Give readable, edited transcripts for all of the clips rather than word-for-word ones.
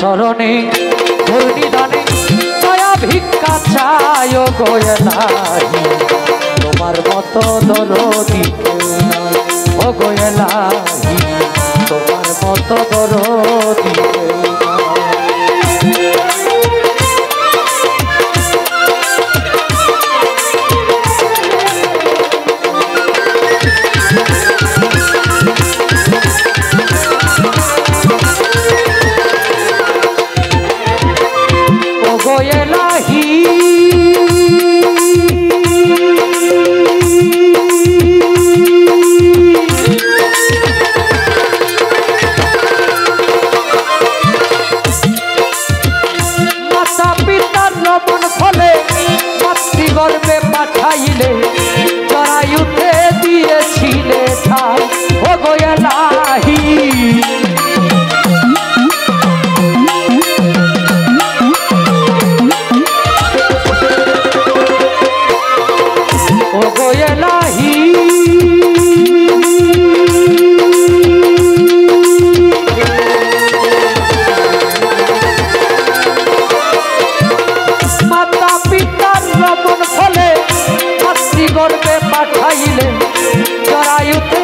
शरणे धूर्णिदाने दया भिक्षा चाय गोयलाही तुम्हार मतो दरदी ओ गोयलाही तुम्हार मतो दरदी गर्भे पाठाइले जरायुते दिएछिले ठाई ओ गोयलाही ओ गोयलाही गर्भे पाठाइले जरायुते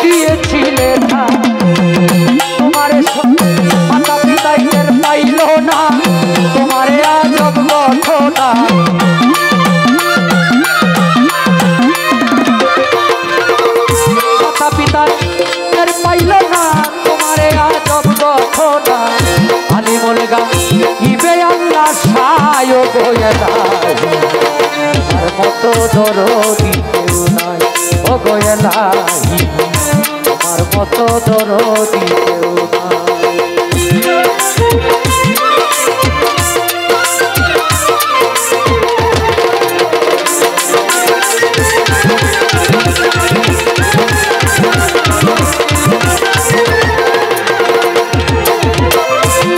दिएछिले तुम्हारे माता पिता टेर पाइलो ना तुम्हारे आजब घटना माता पिता टेर पाइलो ना तुम्हारे आजब घटना आली बोलेगा इबे अल्लाह सायो गोयलाही मतो दरदी केउ नाई ओ गोयलाही तुम्हार मतो दरदी केउ नाई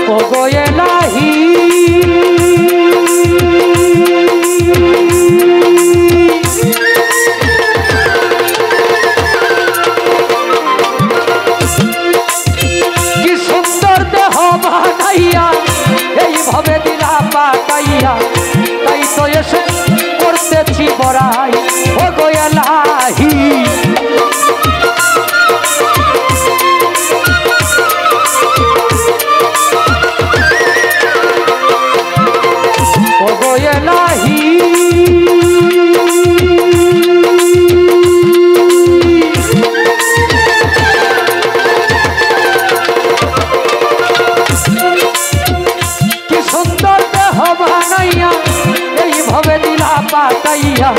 ओ गोयलाही भावे दिला पाकाइया ताई तो एसे करतेছি बड़ाई ओ गोयलाही ओ गोयलाही भावे दिला पाकाइया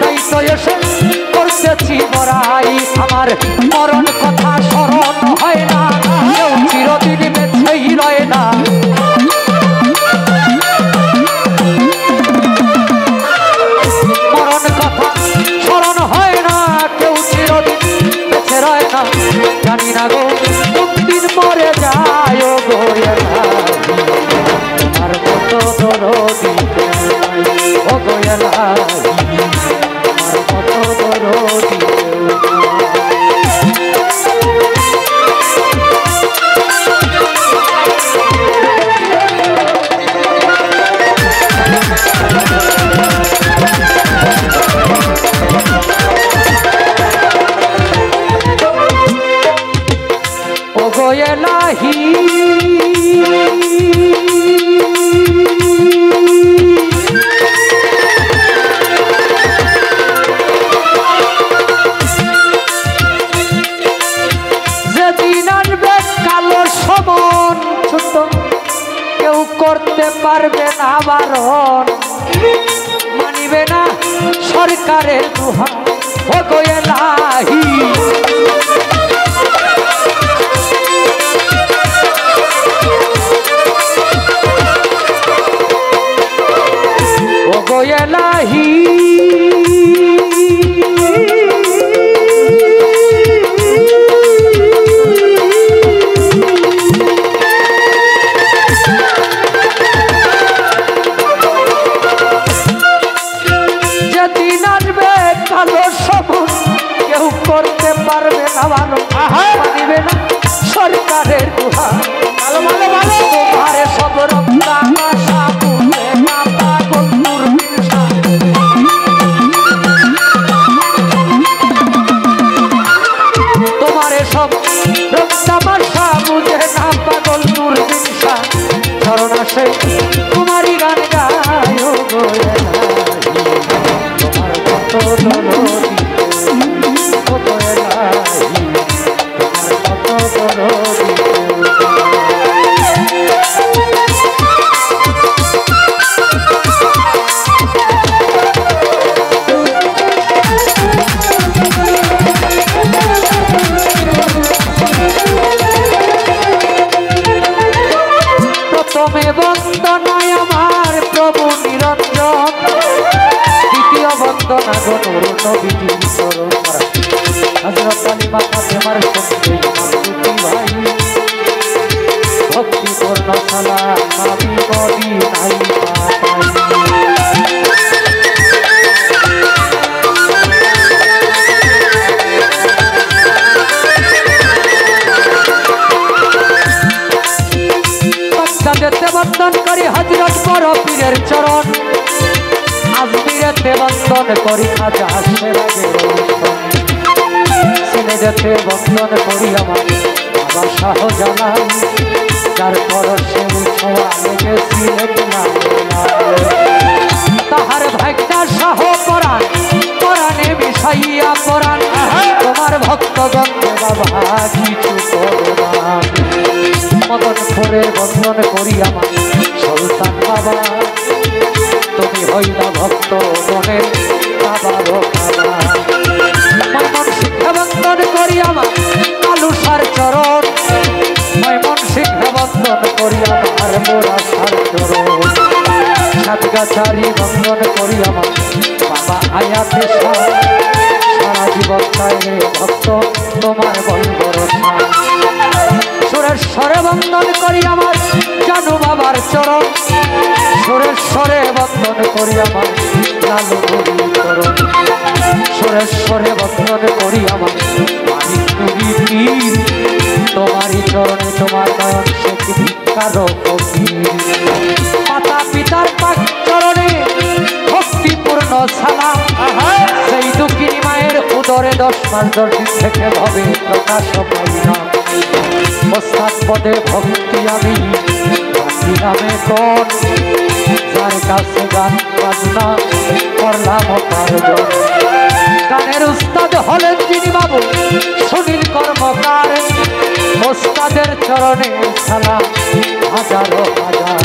ताई तो एसे करतेছি बड़ाई आमार मरण कथा स्मरण হয় না কেউ চিরদিন বেঁচেই রয় না মরণ কথা স্মরণ হয় না কেউ চিরদিন বেঁচে রয় না জানি না গো কোন দিন মরে যায় ও গোয়লাহি আর কত দরদি ओ गोयलाही तुम्हार मतो दरदी ओ गोयलाही পারবে না বারণ, মানিবে না সরকারের দুহা ও গো এলাহি। ও গো এলাহি করতে পারবে না ভালো, মানিবে না সরকারের দুহা। তোমারে সব রক্তা আশা বুঝে মাপা বন্ধুর হিংসা, তোমারে সব রক্তা আশা বুঝে না পাগল নূর হিংসা। ধরণ আসে তোমারই গান গায় গো তোমার কত দরদি প্রথমে বন্দনায় আমার প্রভু নিরঞ্জন, দ্বিতীয় বন্দনা গনুর নবীজির চরণ। হযরত আলী মাকামে আমার সঙ্গে দুটি ভাই, ভক্তিপূর্ণ সালাম আমি মদিনায় পাঠাই। বাগদাদেতে বন্দন করি হযরত বড় পীরের চরণ, আজমিরেতে বন্দন করি খাজা সেরাগের বন্দন, সিলেটেতে বন্দন করি আমার বাবা শাহজালাল, যার পরশে ছোঁয়া লেগে সিলেট নাম। তাহার ভাগ্যা শাহ পরাণ, পরাণে মিশাইয়া পরাণ, তোমার ভক্তগণকে বাবা কিছু করলাম। মদনপুরে বন্দন করি আমার সুলতান বাবা, তুমি হইলা ভক্ত গণের বাবারও বাবা। মন শিক্ষা বন্দন করি আমার কালুসার চরণ, মন শিক্ষা বন্দন করি আমার মোরাসার চরণ। সাতগাছারি বন্দন করি আমার বাবা আয়াতে সারা জীবন চাইলে ভক্ত তোমার বলবরসা। সুরেশ্বরে বন্দন করি আমার জানু বাবার চরণ, সুরেশ্বরে বন্দন করি আমার লালু গুরু চরণ। সুরেশ্বরে বন্দন করি আমার পীর, তোমারই চরণে তোমার নয়ন শেখ ভিক্ষার ফকির। মাতা পিতার পাক চরণে ভক্তিপূর্ণ সালাম, সেই দুঃখিনী মায়ের উদরে 10 মাস 10 দিন থেকে ভবে প্রকাশ পাইলাম। ওস্তাদ পদে ভক্তি আমি নামে কোন, যার কাছে গান বাজনা করলাম অপার্জন। গানের উস্তাদ হলেন যিনি বাবু সুনীল কর্মকার, ওস্তাদের চরণে সালাম হাজারো হাজার।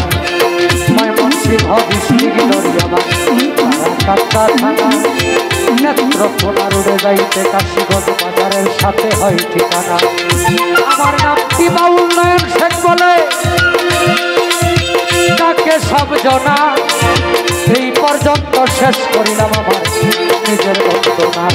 ময়মনসিংহ ডিস্ট্রিক্ট দরিয়াবাদ কাপ্তা থানা, নেত্রকোনা রোডে যাইতে কাশীগঞ্জ বাজারের সাথে হয় ঠিকানা। আমার নামটি বাউল নয়ন শেখ বলে তাকে সব জনা। এই পর্যন্ত শেষ করিলাম আমার নিজের বন্দনা।